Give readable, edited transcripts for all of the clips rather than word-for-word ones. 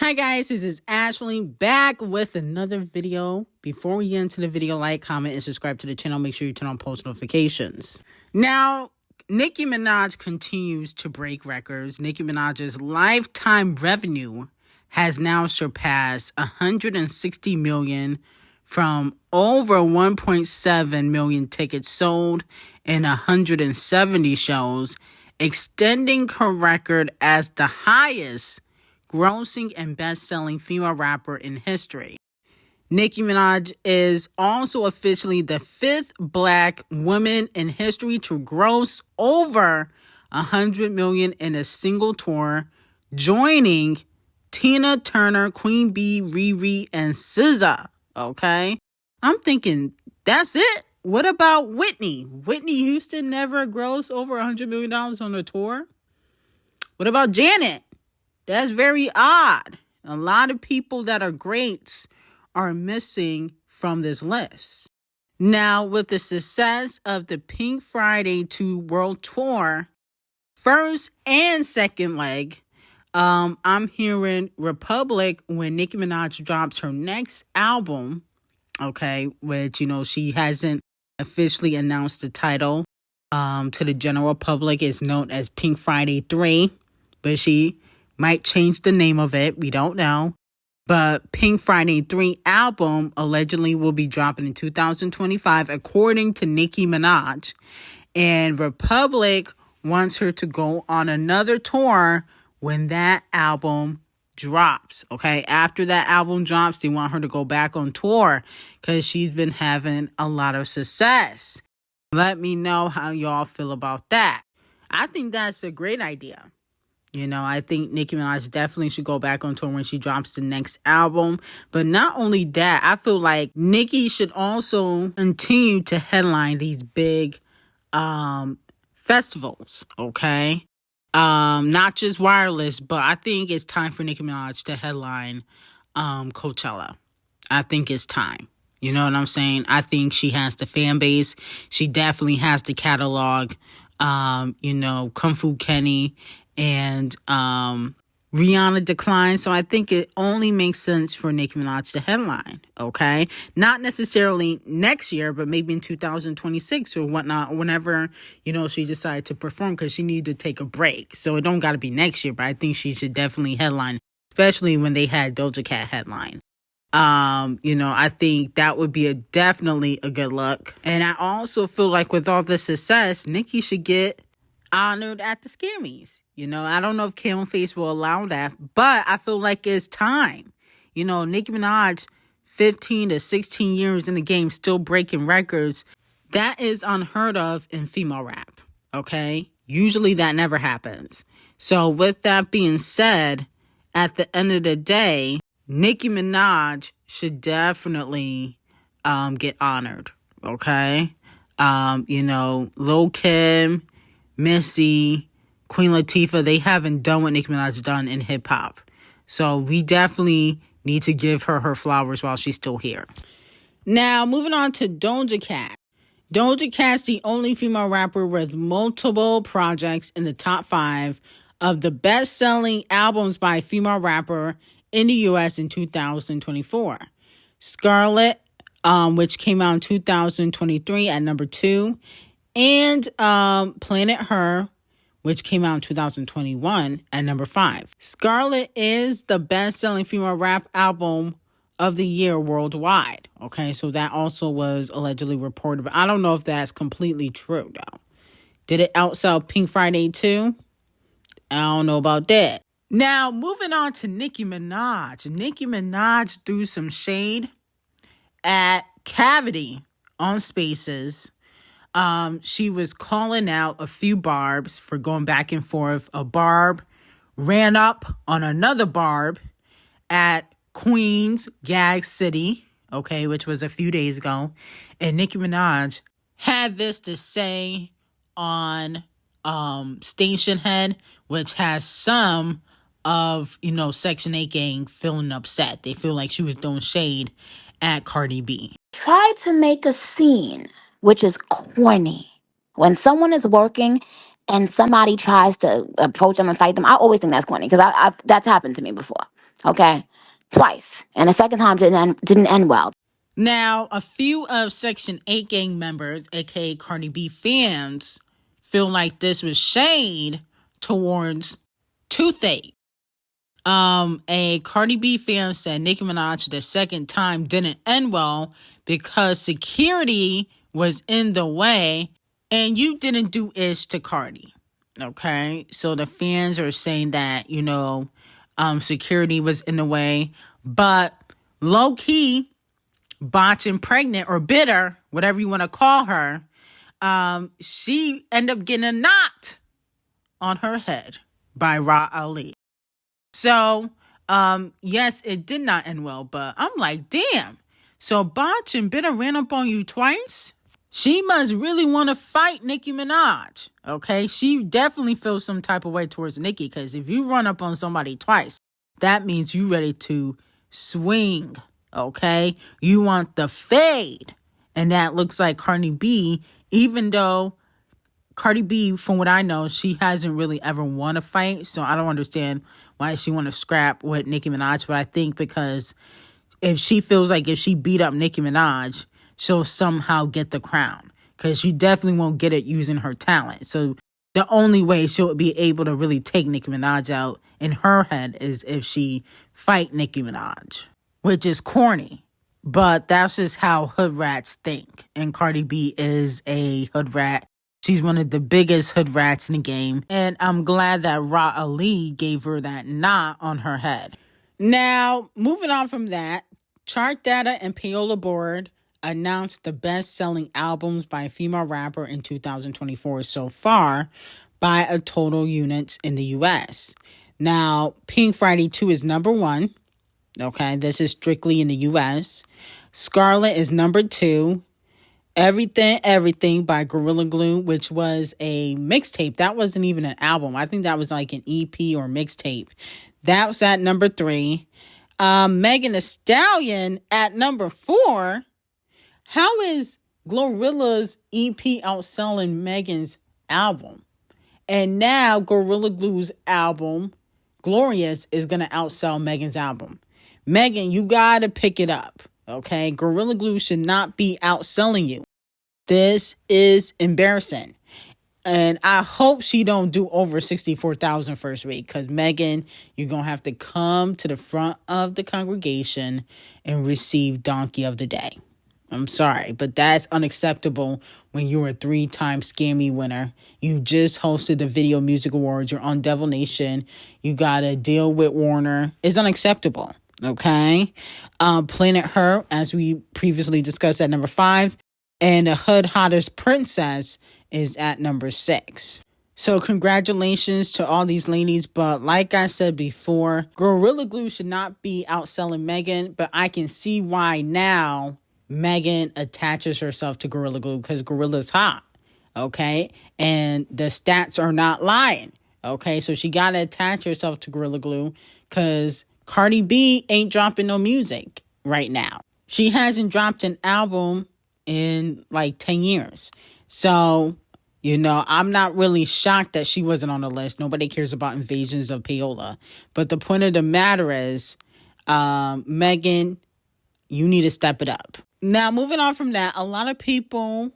Hi guys, this is Ashley back with another video. Before we get into the video, like, comment, and subscribe to the channel. Make sure you turn on post notifications. Now, Nicki Minaj continues to break records. Nicki Minaj's lifetime revenue has now surpassed 160 million from over 1.7 million tickets sold in 170 shows, extending her record as the highest grossing and best-selling female rapper in history. Nicki Minaj is also officially the 5th black woman in history to gross over 100 million in a single tour, joining Tina Turner, Queen Bee, Riri, and SZA. Okay? I'm thinking, that's it? What about Whitney? Whitney Houston never grossed over $100 million on a tour? What about Janet? That's very odd. A lot of people that are greats are missing from this list. Now, with the success of the Pink Friday 2 World Tour, first and second leg, I'm hearing Republic when Nicki Minaj drops her next album, okay, which, she hasn't officially announced the title to the general public. It's known as Pink Friday 3, but she might change the name of it. We don't know. But Pink Friday 3 album allegedly will be dropping in 2025, according to Nicki Minaj. And Republic wants her to go on another tour when that album drops. Okay, after that album drops, they want her to go back on tour because she's been having a lot of success. Let me know how y'all feel about that. I think that's a great idea. I think Nicki Minaj definitely should go back on tour when she drops the next album. But not only that, I feel like Nicki should also continue to headline these big festivals, okay? Not just wireless, but I think it's time for Nicki Minaj to headline Coachella. I think it's time. You know what I'm saying? I think she has the fan base. She definitely has the catalog. Kung Fu Kenny and Rihanna declined. So I think it only makes sense for Nicki Minaj to headline, okay? Not necessarily next year, but maybe in 2026 or whatnot, whenever, she decided to perform, because she needed to take a break. So it don't got to be next year, but I think she should definitely headline, especially when they had Doja Cat headline. I think that would be definitely a good look. And I also feel like with all the success, Nicki should get honored at the Skimmys. I don't know if Cam Face will allow that, but I feel like it's time. Nicki Minaj, 15 to 16 years in the game, still breaking records. That is unheard of in female rap, okay? Usually that never happens. So with that being said, at the end of the day, Nicki Minaj should definitely get honored, okay? Lil' Kim, Missy, Queen Latifah, they haven't done what Nicki Minaj done in hip-hop. So we definitely need to give her her flowers while she's still here. Now, moving on to Doja Cat. Doja Cat's the only female rapper with multiple projects in the top 5 of the best-selling albums by a female rapper in the U.S. in 2024. Scarlet, which came out in 2023 at number 2, and Planet Her, which came out in 2021 at number 5. Scarlet is the best-selling female rap album of the year worldwide. Okay, so that also was allegedly reported, but I don't know if that's completely true, though. Did it outsell Pink Friday 2? I don't know about that. Now, moving on to Nicki Minaj. Nicki Minaj threw some shade at Cavity on Spaces. She was calling out a few barbs for going back and forth. A barb ran up on another barb at Queens Gag City, okay, which was a few days ago. And Nicki Minaj had this to say on Station Head, which has some of, Section 8 gang feeling upset. They feel like she was throwing shade at Cardi B. Try to make a scene, which is corny. When someone is working and somebody tries to approach them and fight them, I always think that's corny because that's happened to me before. Okay, twice, and the second time didn't end well. Now, a few of Section 8 gang members, aka Cardi B fans, feel like this was shade towards Toothache. A Cardi B fan said Nicki Minaj the second time didn't end well because security was in the way and you didn't do ish to Cardi. Okay, so the fans are saying that, security was in the way, but low key, botching pregnant or bitter, whatever you want to call her, she ended up getting a knot on her head by Ra Ali. So, yes, it did not end well, but I'm like, damn. So Botch and Bitter ran up on you twice? She must really want to fight Nicki Minaj, okay? She definitely feels some type of way towards Nicki, because if you run up on somebody twice, that means you ready to swing, okay? You want the fade. And that looks like Cardi B, even though Cardi B, from what I know, she hasn't really ever won a fight. So I don't understand why she want to scrap with Nicki Minaj. But I think because if she feels like if she beat up Nicki Minaj, she'll somehow get the crown. Because she definitely won't get it using her talent. So the only way she'll be able to really take Nicki Minaj out in her head is if she fight Nicki Minaj, which is corny. But that's just how hood rats think. And Cardi B is a hood rat. She's one of the biggest hood rats in the game. And I'm glad that Ra Ali gave her that knot on her head. Now, moving on from that, Chart Data and Payola Board announced the best-selling albums by a female rapper in 2024 so far by a total units in the U.S. Now, Pink Friday 2 is number 1. Okay, this is strictly in the U.S. Scarlet is number 2. Everything by Gorilla Glue, which was a mixtape. That wasn't even an album. I think that was like an EP or mixtape. That was at number 3. Megan Thee Stallion at number 4. How is Glorilla's EP outselling Megan's album? And now Gorilla Glue's album, Glorious, is going to outsell Megan's album. Megan, you got to pick it up. Okay? Gorilla Glue should not be outselling you. This is embarrassing. And I hope she don't do over 64,000 first week. Because Megan, you're going to have to come to the front of the congregation and receive Donkey of the Day. I'm sorry, but that's unacceptable when you're a 3-time Scammy winner. You just hosted the Video Music Awards. You're on Devil Nation. You got to deal with Warner. It's unacceptable. Okay? Planet Her, as we previously discussed, at number 5. And the Hood Hottest Princess is at number 6. So congratulations to all these ladies. But like I said before, Gorilla Glue should not be outselling Megan. But I can see why now Megan attaches herself to Gorilla Glue, because Gorilla's hot. Okay? And the stats are not lying. Okay? So she got to attach herself to Gorilla Glue, because Cardi B ain't dropping no music right now. She hasn't dropped an album in like 10 years. So, I'm not really shocked that she wasn't on the list. Nobody cares about invasions of payola. But the point of the matter is, Megan, you need to step it up. Now, moving on from that, a lot of people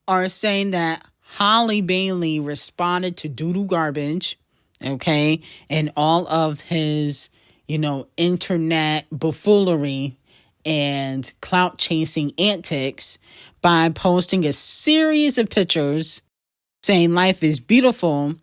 are saying that Halle Bailey responded to Doodoo Garbage, okay, and all of his, internet buffoonery and clout chasing antics by posting a series of pictures saying life is beautiful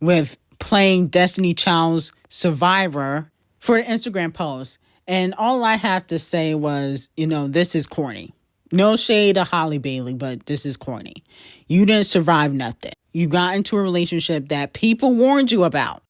with playing Destiny Child's Survivor for an Instagram post. And all I have to say was, this is corny. No shade to Halle Bailey, but this is corny. You didn't survive nothing. You got into a relationship that people warned you about.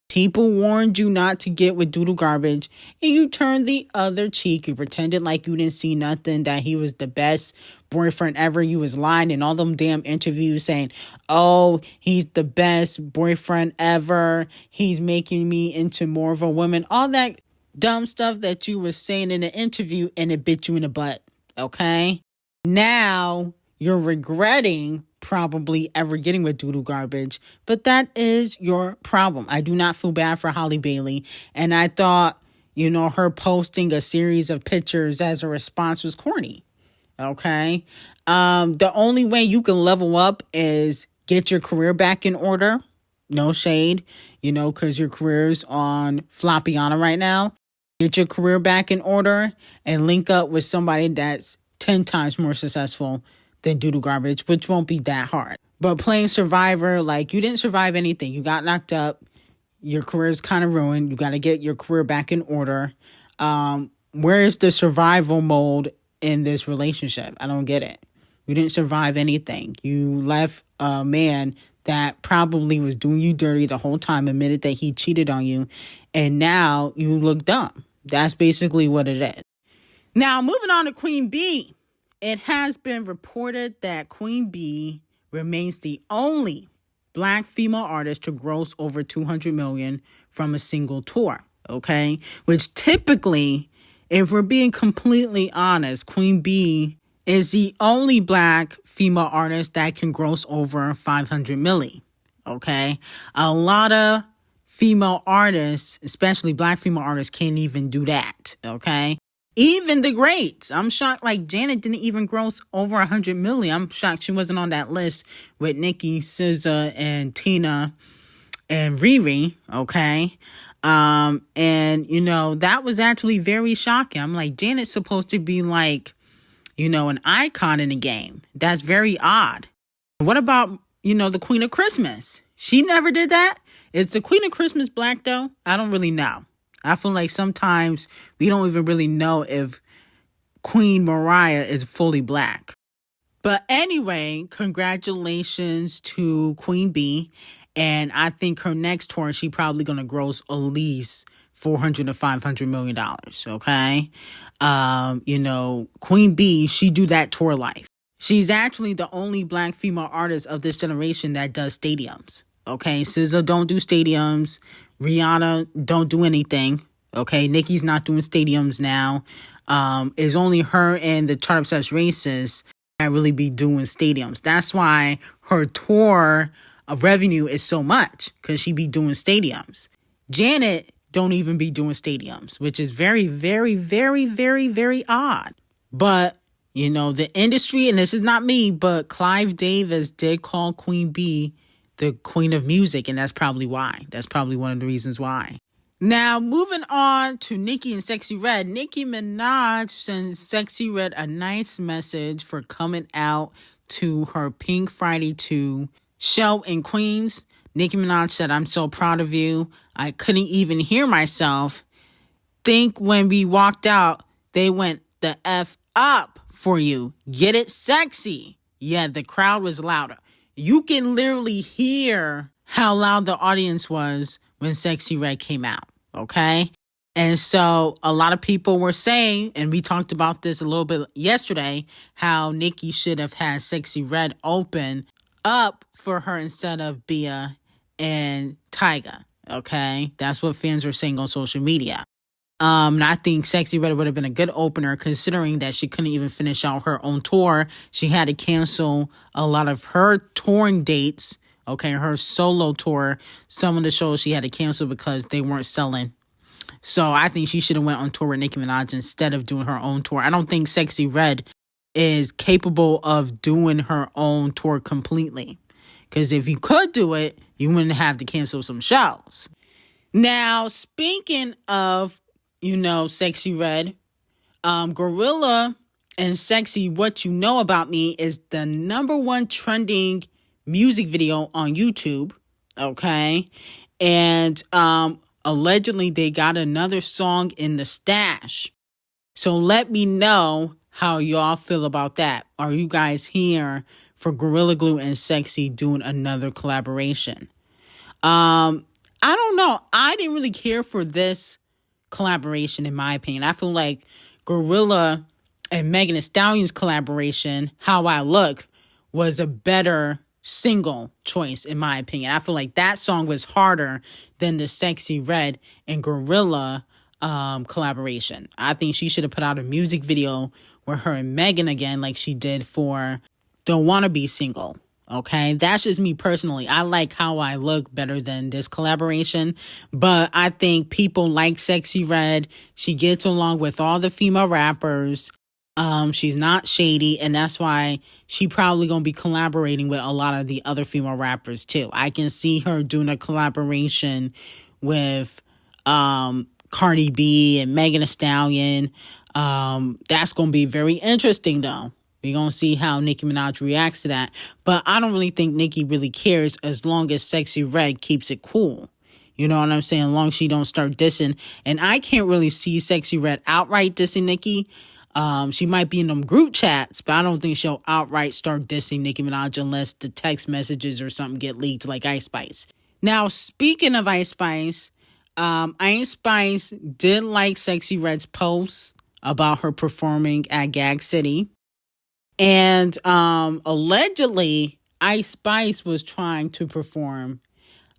People warned you not to get with Doodoo Garbage, and you turned the other cheek. You pretended like you didn't see nothing, that he was the best boyfriend ever. You was lying in all them damn interviews saying, oh, he's the best boyfriend ever. He's making me into more of a woman. All that dumb stuff that you were saying in the interview, and it bit you in the butt, okay? Now you're regretting probably ever getting with Doodoo Garbage, but that is your problem. I do not feel bad for Halle Bailey, and I thought, her posting a series of pictures as a response was corny. Okay? The only way you can level up is get your career back in order. No shade, because your career's on Floppiana right now. Get your career back in order and link up with somebody that's 10 times more successful than Doodoo Garbage, which won't be that hard. But playing Survivor, you didn't survive anything. You got knocked up. Your career's kind of ruined. You got to get your career back in order. Where is the survival mode in this relationship? I don't get it. You didn't survive anything. You left a man that probably was doing you dirty the whole time, admitted that he cheated on you, and now you look dumb. That's basically what it is. Now, moving on to Queen B. It has been reported that Queen B remains the only Black female artist to gross over $200 million from a single tour, okay? Which typically, if we're being completely honest, Queen B is the only Black female artist that can gross over $500 million, okay? A lot of female artists, especially Black female artists, can't even do that, okay? Even the greats. I'm shocked, Janet didn't even gross over $100 million. I'm shocked she wasn't on that list with Nicki, SZA, and Tina, and Riri, okay? And, that was actually very shocking. I'm like, Janet's supposed to be an icon in the game. That's very odd. What about, the Queen of Christmas? She never did that? Is the Queen of Christmas Black, though? I don't really know. I feel like sometimes we don't even really know if Queen Mariah is fully Black. But anyway, congratulations to Queen B. And I think her next tour, she probably going to gross at least $400 to $500 million, okay? Queen B, she do that tour life. She's actually the only Black female artist of this generation that does stadiums, okay? SZA don't do stadiums. Rihanna don't do anything, okay? Nicki's not doing stadiums now. It's only her and the Chart Obsessed Racists that really be doing stadiums. That's why her tour of revenue is so much, because she be doing stadiums. Janet don't even be doing stadiums, which is very, very, very, very, very odd. But, the industry, and this is not me, but Clive Davis did call Queen B the Queen of Music, and that's probably why. That's probably one of the reasons why. Now, moving on to Nicki and Sexyy Red. Nicki Minaj sends Sexyy Red a nice message for coming out to her Pink Friday 2 show in Queens. Nicki Minaj said, "I'm so proud of you. I couldn't even hear myself. Think when we walked out, they went the F up for you. Get it sexy." Yeah, the crowd was louder. You can literally hear how loud the audience was when Sexyy Red came out, okay? And so a lot of people were saying, and we talked about this a little bit yesterday, how Nicki should have had Sexyy Red open up for her instead of Bia and Tyga, okay? That's what fans were saying on social media. And I think Sexyy Red would have been a good opener, considering that she couldn't even finish out her own tour. She had to cancel a lot of her touring dates, okay, her solo tour. Some of the shows she had to cancel because they weren't selling. So I think she should have went on tour with Nicki Minaj instead of doing her own tour. I don't think Sexyy Red is capable of doing her own tour completely. Because if you could do it, you wouldn't have to cancel some shows. Now, speaking of Sexyy Red, Gorilla and Sexy What You Know About Me is the #1 trending music video on YouTube, okay? And allegedly they got another song in the stash. So let me know how y'all feel about that. Are you guys here for Gorilla Glue and Sexy doing another collaboration? I don't know. I didn't really care for this collaboration, in my opinion. I feel like Gorilla and Megan Thee Stallion's collaboration, How I Look, was a better single choice, in my opinion. I feel like that song was harder than the Sexyy Red and Gorilla collaboration. I think she should have put out a music video with her and Megan again, like she did for the Wannabe single. Okay, that's just me personally. I like how I look better than this collaboration, but I think people like Sexyy Red. She gets along with all the female rappers. She's not shady, and that's why she probably gonna be collaborating with a lot of the other female rappers too. I can see her doing a collaboration with Cardi B and Megan Thee Stallion. That's gonna be very interesting though. We're going to see how Nicki Minaj reacts to that. But I don't really think Nicki really cares as long as Sexyy Red keeps it cool. You know what I'm saying? As long as she don't start dissing. And I can't really see Sexyy Red outright dissing Nicki. She might be in them group chats, but I don't think she'll outright start dissing Nicki Minaj unless the text messages or something get leaked like Icespxce. Now, speaking of Icespxce, Icespxce did like Sexyy Red's post about her performing at Gag City. And allegedly, Icespxce was trying to perform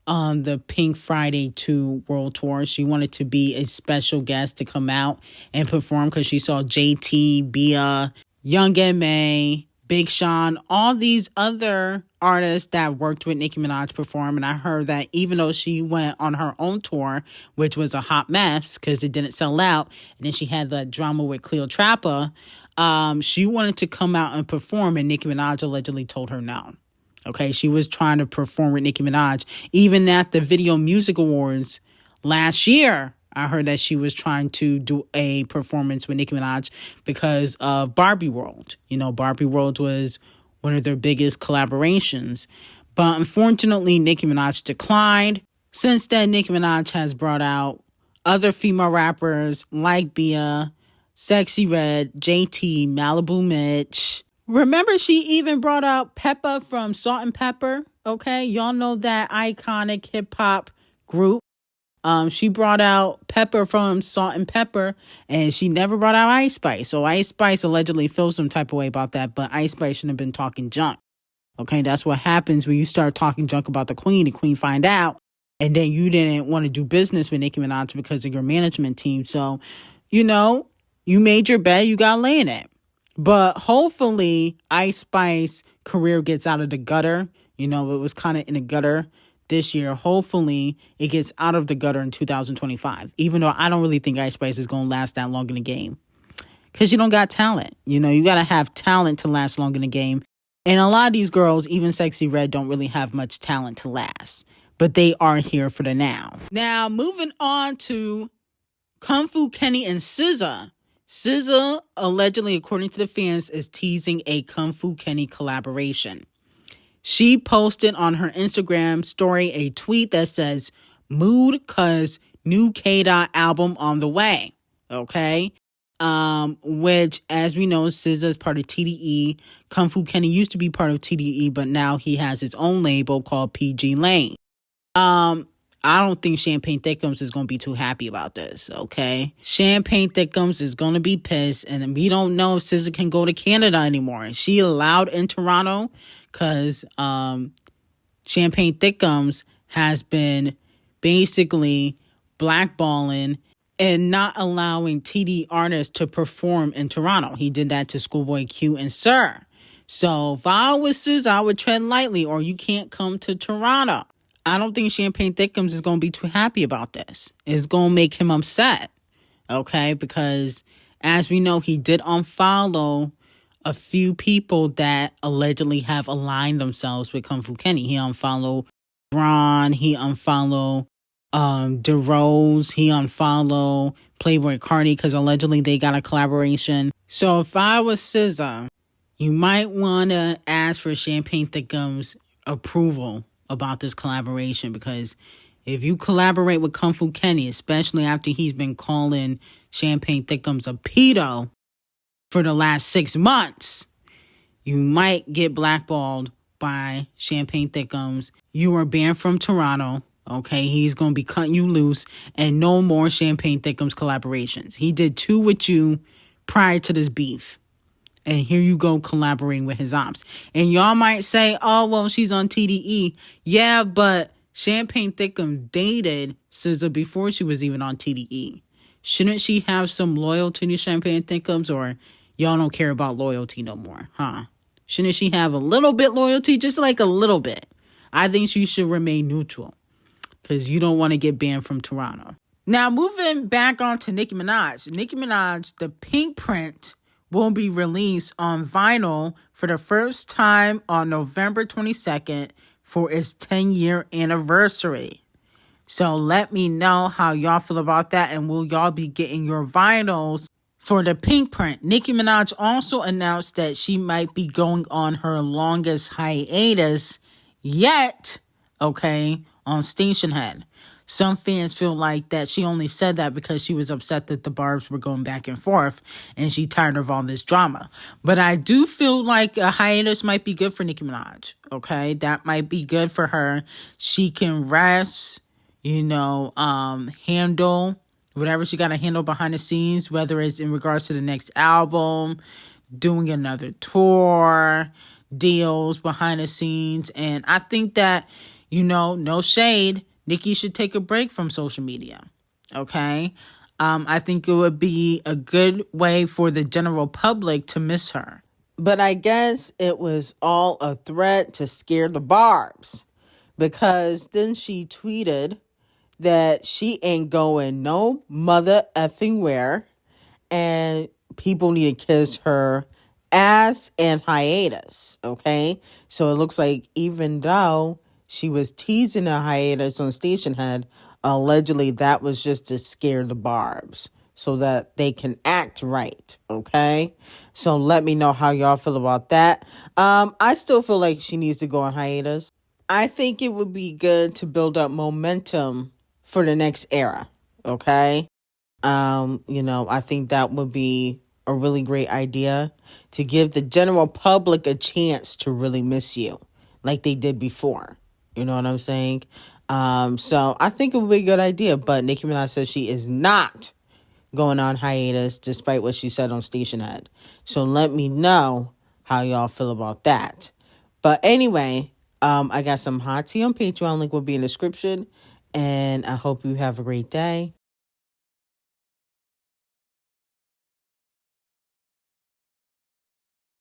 on the Pink Friday 2 World Tour. She wanted to be a special guest to come out and perform because she saw JT, Bia, Young M.A., Big Sean, all these other artists that worked with Nicki Minaj perform. And I heard that even though she went on her own tour, which was a hot mess because it didn't sell out, and then she had the drama with CŁ0CKŞ, she wanted to come out and perform, and Nicki Minaj allegedly told her no. Okay, she was trying to perform with Nicki Minaj. Even at the Video Music Awards last year, I heard that she was trying to do a performance with Nicki Minaj because of Barbie World. You know, Barbie World was one of their biggest collaborations. But unfortunately, Nicki Minaj declined. Since then, Nicki Minaj has brought out other female rappers like Bia, Sexyy Red, JT, Malibu Mitch. Remember, she even brought out Peppa from Salt-N-Pepa. Okay, y'all know that iconic hip-hop group. She brought out Pepper from Salt-N-Pepa, and she never brought out Icespxce. So Icespxce allegedly feels some type of way about that, but Icespxce shouldn't have been talking junk. Okay, that's what happens when you start talking junk about the queen find out, and then you didn't want to do business with Nicki Minaj because of your management team. So, you know, you made your bed, you got to lay in it. But hopefully, Icespxce's career gets out of the gutter. You know, it was kind of in the gutter this year. Hopefully, it gets out of the gutter in 2025. Even though I don't really think Icespxce is going to last that long in the game. Because you don't got talent. You know, you got to have talent to last long in the game. And a lot of these girls, even Sexyy Red, don't really have much talent to last. But they are here for the now. Now, moving on to Kung Fu Kenny and SZA. SZA, allegedly, according to the fans, is teasing a Kung Fu Kenny collaboration. She posted on her Instagram story a tweet that says, "Mood cuz new K-Dot album on the way." Okay? Which, as we know, SZA is part of TDE. Kung Fu Kenny used to be part of TDE, but now he has his own label called PG Lane. I don't think Champagne Thickums is going to be too happy about this, okay? Champagne Thickums is going to be pissed, and we don't know if SZA can go to Canada anymore. Is she allowed in Toronto? Because Champagne Thickums has been basically blackballing and not allowing TD artists to perform in Toronto. He did that to Schoolboy Q and Sir. So if I was SZA, I would tread lightly, or you can't come to Toronto. I don't think Champagne Thickums is going to be too happy about this. It's going to make him upset, okay? Because as we know, he did unfollow a few people that allegedly have aligned themselves with Kung Fu Kenny. He unfollowed Ron. He unfollowed DeRose. He unfollowed Playboy Cardi because allegedly they got a collaboration. So if I was SZA, you might want to ask for Champagne Thickums' approval about this collaboration, because if you collaborate with Kung Fu Kenny, especially after he's been calling Champagne Thickums a pedo for the last 6 months, you might get blackballed by Champagne Thickums. You are banned from Toronto, okay? He's going to be cutting you loose, and no more Champagne Thickums collaborations. He did 2 with you prior to this beef. And here you go collaborating with his ops. And y'all might say, oh, well, she's on TDE. Yeah, but Champagne Thickums dated SZA before she was even on TDE. Shouldn't she have some loyalty to Champagne Thickums, or y'all don't care about loyalty no more, huh? Shouldn't she have a little bit loyalty? Just like a little bit. I think she should remain neutral because you don't want to get banned from Toronto. Now, moving back on to Nicki Minaj. Nicki Minaj, the pink print will be released on vinyl for the first time on November 22nd for its 10-year anniversary. So let me know how y'all feel about that, and will y'all be getting your vinyls for the pink print? Nicki Minaj also announced that she might be going on her longest hiatus yet, okay, on Stationhead. Some fans feel like that she only said that because she was upset that the Barbs were going back and forth and she tired of all this drama. But I do feel like a hiatus might be good for Nicki Minaj, okay? That might be good for her. She can rest, handle whatever she got to handle behind the scenes, whether it's in regards to the next album, doing another tour, deals behind the scenes. And I think that, no shade, Nicki should take a break from social media, okay? I think it would be a good way for the general public to miss her. But I guess it was all a threat to scare the Barbs, because then she tweeted that she ain't going no mother effing where, and people need to kiss her ass and hiatus, okay? So it looks like even though she was teasing a hiatus on Stationhead, allegedly that was just to scare the Barbs so that they can act right, okay? So let me know how y'all feel about that. I still feel like she needs to go on hiatus. I think it would be good to build up momentum for the next era, okay? I think that would be a really great idea to give the general public a chance to really miss you like they did before. You know what I'm saying? So I think it would be a good idea, but Nicki Minaj says she is not going on hiatus despite what she said on Stationhead. So let me know how y'all feel about that. But anyway, I got some hot tea on Patreon. Link will be in the description. And I hope you have a great day.